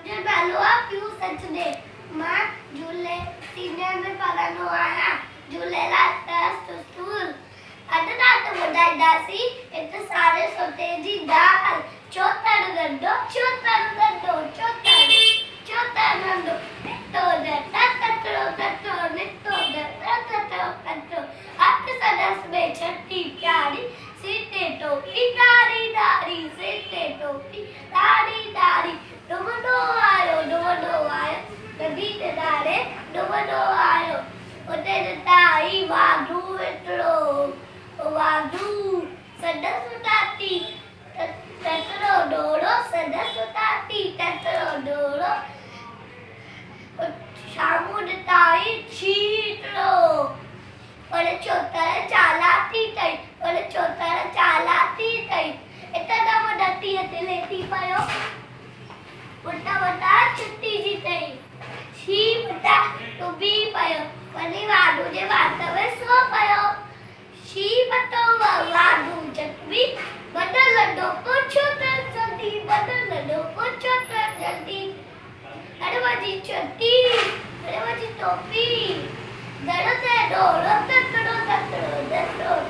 जो नालो पियू सचदे मां झूले सीनियर में पढ़ंदो आहियां झूलेलाल ट्रस्ट स्कूल। अॼु राति ॿुधाईंदासीं हिकु सारे सोटे जी दाल। चोतर गंडो चोतर गंडो चोतर चोतर गंडो नितो जटा कटरो कटरो नितो जटा कटरो कटरो हथ सदस में छठी प्यारी सीते टोपी डारी डारी सीते टोपी डारी डारी डुबडो आयो नदी ते डारे डुबडो आयो उते ताई वाधू एतरो वाधू सदस उताती टटरो डोरो सदस उताती टटरो डोरो शामू ताई छीटरो और चोतर चालाती तई और चोतर चालाती तई इतना मोडती लेती पयो उल्टा बता छुट्टी जी तई शी बता तो भी पयो वनी वाडू जे वातवे सो पयो शी बतो वाडू जटवी बदल लडो को चोतर जल्दी बदल लडो को चोतर जल्दी अरे बाजी छुट्टी अरे बाजी टोपी दड़ो से डोरो तकड़ो तकड़ो